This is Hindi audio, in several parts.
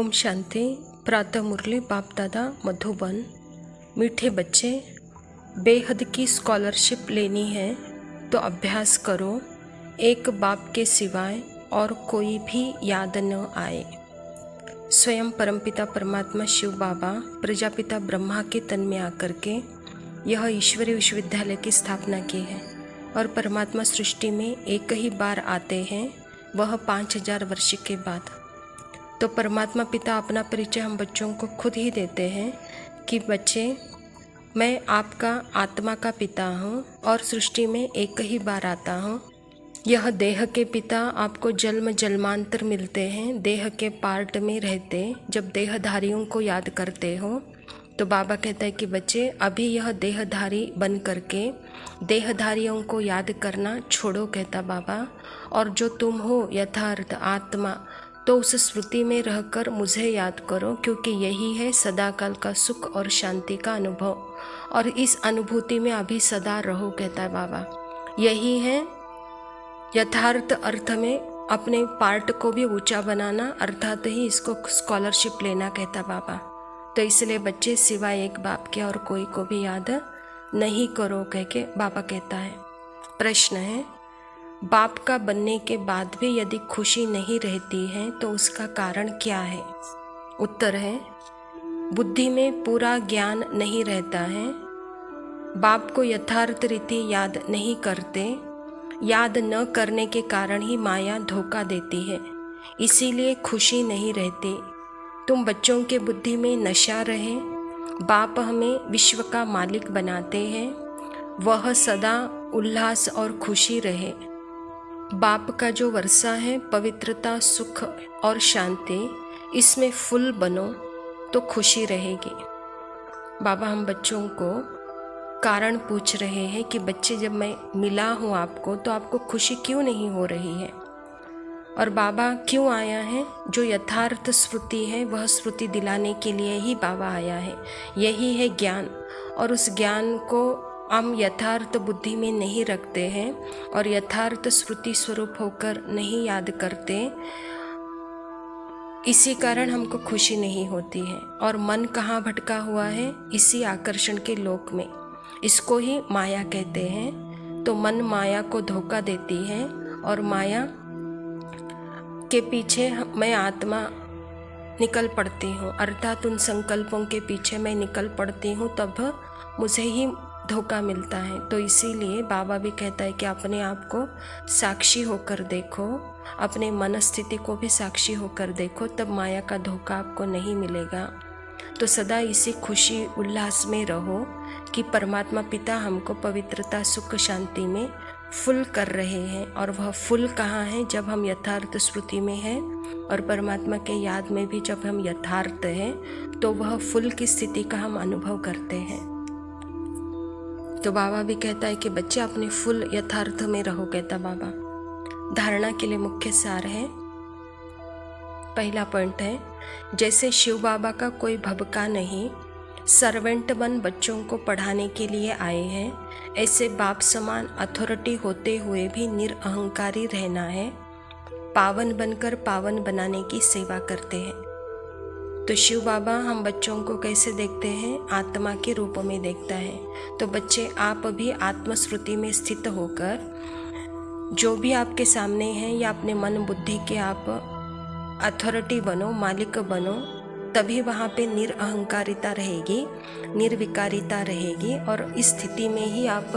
ओम शांति। प्रातः मुरली बाप दादा मधुबन। मीठे बच्चे, बेहद की स्कॉलरशिप लेनी है तो अभ्यास करो, एक बाप के सिवाय और कोई भी याद न आए। स्वयं परमपिता परमात्मा शिव बाबा प्रजापिता ब्रह्मा के तन में आकर के यह ईश्वरीय विश्वविद्यालय की स्थापना की है और परमात्मा सृष्टि में एक ही बार आते हैं, वह 5000 वर्ष के बाद। तो परमात्मा पिता अपना परिचय हम बच्चों को खुद ही देते हैं कि बच्चे, मैं आपका आत्मा का पिता हूँ और सृष्टि में एक ही बार आता हूँ। यह देह के पिता आपको जन्म जन्मांतर मिलते हैं, देह के पार्ट में रहते। जब देहधारियों को याद करते हो तो बाबा कहता है कि बच्चे, अभी यह देहधारी बन करके देहधारियों को याद करना छोड़ो, कहता बाबा, और जो तुम हो यथार्थ आत्मा, तो उस स्मृति में रहकर मुझे याद करो, क्योंकि यही है सदाकाल का सुख और शांति का अनुभव, और इस अनुभूति में अभी सदा रहो, कहता है बाबा। यही है यथार्थ अर्थ में अपने पार्ट को भी ऊंचा बनाना, अर्थात ही इसको स्कॉलरशिप लेना, कहता बाबा। तो इसलिए बच्चे सिवाय एक बाप के और कोई को भी याद नहीं करो, कह के बाबा कहता है। प्रश्न है, बाप का बनने के बाद भी यदि खुशी नहीं रहती है तो उसका कारण क्या है? उत्तर है, बुद्धि में पूरा ज्ञान नहीं रहता है, बाप को यथार्थ रीति याद नहीं करते, याद न करने के कारण ही माया धोखा देती है, इसीलिए खुशी नहीं रहती। तुम बच्चों के बुद्धि में नशा रहे, बाप हमें विश्व का मालिक बनाते हैं, वह सदा उल्लास और खुशी रहे। बाप का जो वर्षा है पवित्रता, सुख और शांति, इसमें फुल बनो तो खुशी रहेगी। बाबा हम बच्चों को कारण पूछ रहे हैं कि बच्चे, जब मैं मिला हूँ आपको तो आपको खुशी क्यों नहीं हो रही है? और बाबा क्यों आया है? जो यथार्थ स्मृति है वह स्मृति दिलाने के लिए ही बाबा आया है। यही है ज्ञान, और उस ज्ञान को हम यथार्थ बुद्धि में नहीं रखते हैं और यथार्थ स्मृति स्वरूप होकर नहीं याद करते, इसी कारण हमको खुशी नहीं होती है। और मन कहाँ भटका हुआ है? इसी आकर्षण के लोक में, इसको ही माया कहते हैं। तो मन माया को धोखा देती है और माया के पीछे मैं आत्मा निकल पड़ती हूँ, अर्थात उन संकल्पों के पीछे मैं निकल पड़ती हूँ, तब मुझे ही धोखा मिलता है। तो इसीलिए बाबा भी कहता है कि अपने आप को साक्षी होकर देखो, अपने मन स्थिति को भी साक्षी होकर देखो, तब माया का धोखा आपको नहीं मिलेगा। तो सदा इसी खुशी उल्लास में रहो कि परमात्मा पिता हमको पवित्रता, सुख, शांति में फुल कर रहे हैं। और वह फुल कहाँ है? जब हम यथार्थ स्मृति में हैं और परमात्मा के याद में भी जब हम यथार्थ हैं तो वह फुल की स्थिति का हम अनुभव करते हैं। तो बाबा भी कहता है कि बच्चे अपने फुल यथार्थ में रहो, कहता बाबा। धारणा के लिए मुख्य सार है, पहला पॉइंट है, जैसे शिव बाबा का कोई भबका नहीं, सर्वेंट बन बच्चों को पढ़ाने के लिए आए हैं, ऐसे बाप समान अथॉरिटी होते हुए भी निरअहंकारी रहना है, पावन बनकर पावन बनाने की सेवा करते हैं। तो शिव बाबा हम बच्चों को कैसे देखते हैं? आत्मा के रूप में देखता है। तो बच्चे, आप भी आत्मस्मृति में स्थित होकर जो भी आपके सामने हैं या अपने मन बुद्धि के आप अथॉरिटी बनो, मालिक बनो, तभी वहाँ पे निरअहंकारिता रहेगी, निर्विकारिता रहेगी, और इस स्थिति में ही आप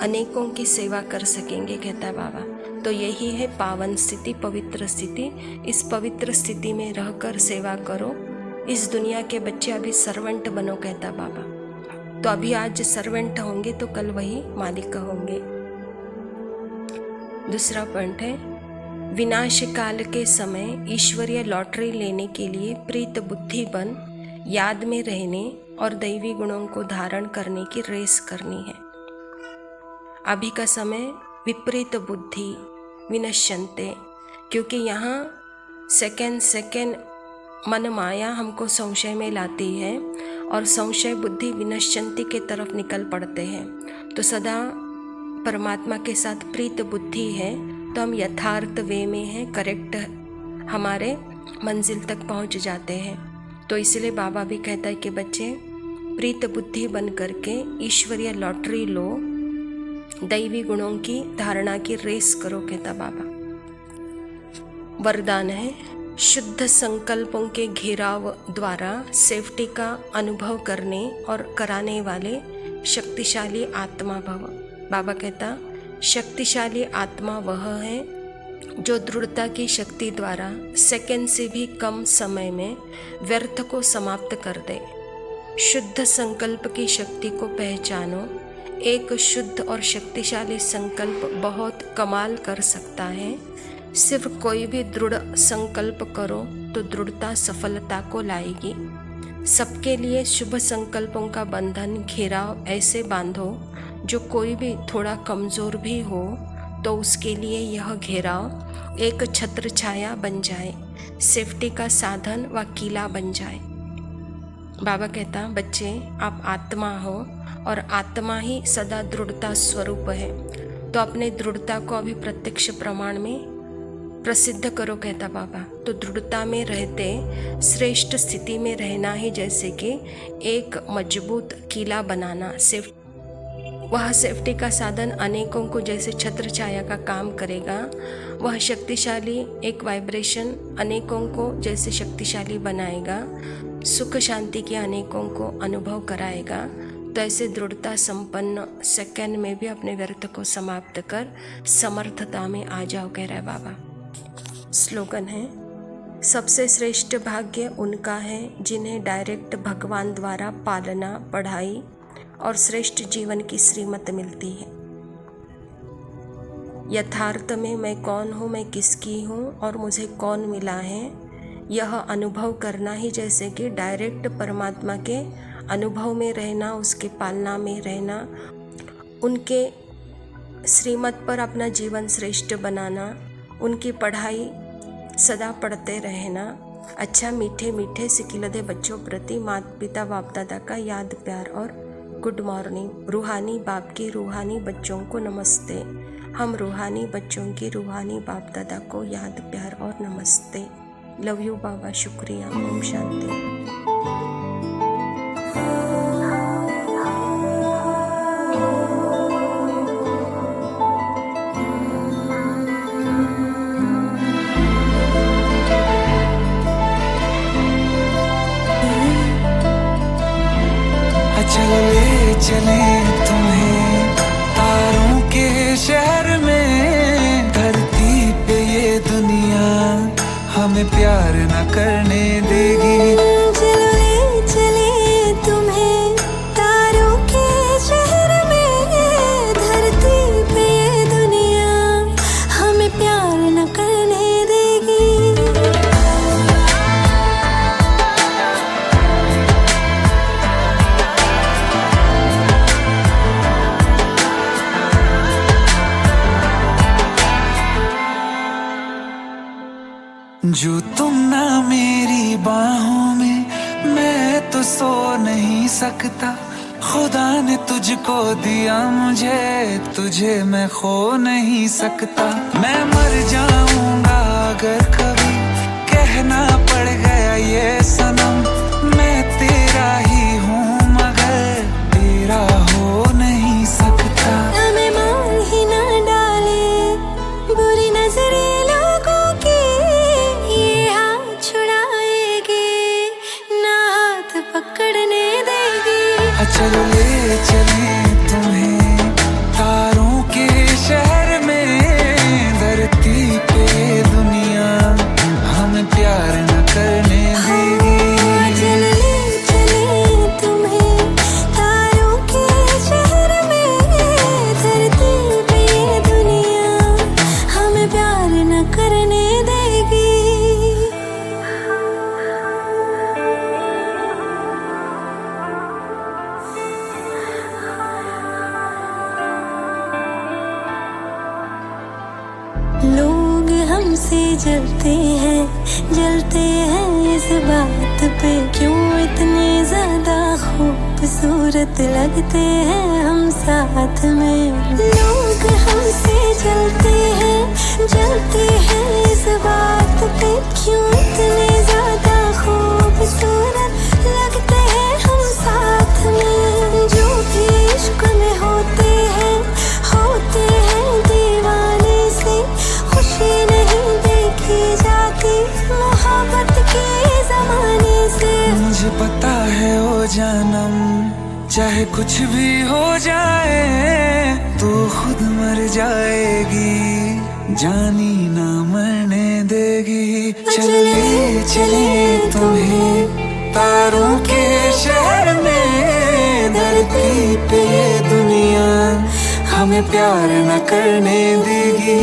अनेकों की सेवा कर सकेंगे, कहता है बाबा। तो यही है पावन स्थिति, पवित्र स्थिति। इस पवित्र स्थिति में रहकर सेवा करो। इस दुनिया के बच्चे अभी सर्वेंट बनो, कहता बाबा। तो अभी आज सर्वेंट होंगे तो कल वही मालिक होंगे। दूसरा पॉइंट है, विनाश काल के समय ईश्वरीय लॉटरी लेने के लिए प्रीत बुद्धि बन याद में रहने और दैवी गुणों को धारण करने की रेस करनी है। अभी का समय विपरीत बुद्धि विनश्यन्ते, क्योंकि यहाँ सेकेंड मन माया हमको संशय में लाती है और संशय बुद्धि विनश्यन्ति के तरफ निकल पड़ते हैं। तो सदा परमात्मा के साथ प्रीत बुद्धि है तो हम यथार्थ वे में हैं, करेक्ट हमारे मंजिल तक पहुंच जाते हैं। तो इसलिए बाबा भी कहता है कि बच्चे प्रीत बुद्धि बन करके ईश्वरीय लॉटरी लो, दैवी गुणों की धारणा की रेस करो, कहता बाबा। वरदान है, शुद्ध संकल्पों के घेराव द्वारा सेफ्टी का अनुभव करने और कराने वाले शक्तिशाली आत्मा भव। बाबा कहता शक्तिशाली आत्मा वह है जो दृढ़ता की शक्ति द्वारा सेकंड से भी कम समय में व्यर्थ को समाप्त कर दे। शुद्ध संकल्प की शक्ति को पहचानो। एक शुद्ध और शक्तिशाली संकल्प बहुत कमाल कर सकता है। सिर्फ कोई भी दृढ़ संकल्प करो तो दृढ़ता सफलता को लाएगी। सबके लिए शुभ संकल्पों का बंधन घेराव ऐसे बांधो जो कोई भी थोड़ा कमज़ोर भी हो तो उसके लिए यह घेराव एक छत्र छाया बन जाए, सेफ्टी का साधन व किला बन जाए। बाबा कहता बच्चे आप आत्मा हो और आत्मा ही सदा दृढ़ता स्वरूप है, तो अपने दृढ़ता को अभी प्रत्यक्ष प्रमाण में प्रसिद्ध करो, कहता बाबा। तो दृढ़ता में रहते श्रेष्ठ स्थिति में रहना ही जैसे कि एक मजबूत किला बनाना, वह सेफ्टी का साधन अनेकों को जैसे छत्र छाया का काम करेगा। वह शक्तिशाली एक वाइब्रेशन अनेकों को जैसे शक्तिशाली बनाएगा, सुख शांति के अनेकों को अनुभव कराएगा। तो ऐसे दृढ़ता संपन्न सेकंड में भी अपने व्यर्थ को समाप्त कर समर्थता में आ जाओ, कह रहा है बाबा। स्लोगन है, सबसे श्रेष्ठ भाग्य उनका है जिन्हें डायरेक्ट भगवान द्वारा पालना, पढ़ाई और श्रेष्ठ जीवन की श्रीमत मिलती है। यथार्थ में मैं कौन हूँ, मैं किसकी हूँ और मुझे कौन मिला है, यह अनुभव करना ही जैसे कि डायरेक्ट परमात्मा के अनुभव में रहना, उसके पालना में रहना, उनके श्रीमत पर अपना जीवन श्रेष्ठ बनाना, उनकी पढ़ाई सदा पढ़ते रहना। अच्छा मीठे मीठे सिकिलधे बच्चों प्रति माता पिता बाप दादा का याद प्यार और गुड मॉर्निंग। रूहानी बाप की रूहानी बच्चों को नमस्ते। हम रूहानी बच्चों की रूहानी बाप दादा को याद प्यार और नमस्ते। लव यू बाबा, शुक्रिया। ओम शांति। चले तुम्हें तारों के शहर में, धरती पे ये दुनिया हमें प्यार न करने देगी। चले तुम्हें तारों के शहर में, धरती पे ये दुनिया हमें प्यार न करने देगी। जो तुम ना मेरी बाहों में, मैं तो सो नहीं सकता। खुदा ने तुझको दिया मुझे, तुझे मैं खो नहीं सकता। मैं मर जाऊंगा अगर कभी कहना पड़ गया ये सनम, मैं तेरा ही हूँ मगर तेरा हो नहीं सकता। हमें मार ही ना डाले बुरी नजरें लोगों की, ये हाथ छुड़ाएगी ना हाथ पकड़ने देगी। चलो ले चले तुम्हें तारों के शहर में, धरती पे दुनिया हमें प्यार न करने देगी। चले तुम्हें तारों के शहर में, धरती पे दुनिया हमें प्यार न करने देगी। लोग हमसे जलते हैं इस बात पे, क्यों इतने ज्यादा खूबसूरत खूबसूरत लगते हैं हम साथ में। लोग हमसे जलते हैं इस बात पे, क्यों इतने ज्यादा खूबसूरत लगते हैं हम साथ में। जो भी इश्क में होते हैं दीवाने से, खुशी नहीं देखी जाती मोहब्बत के जमाने से। मुझे पता है ओ जानम, चाहे कुछ भी हो जाए तू खुद मर जाएगी, जानी ना मरने देगी। चले चले तुम्हें तारों के शहर में, धरती पे दुनिया हमें प्यार न करने देगी।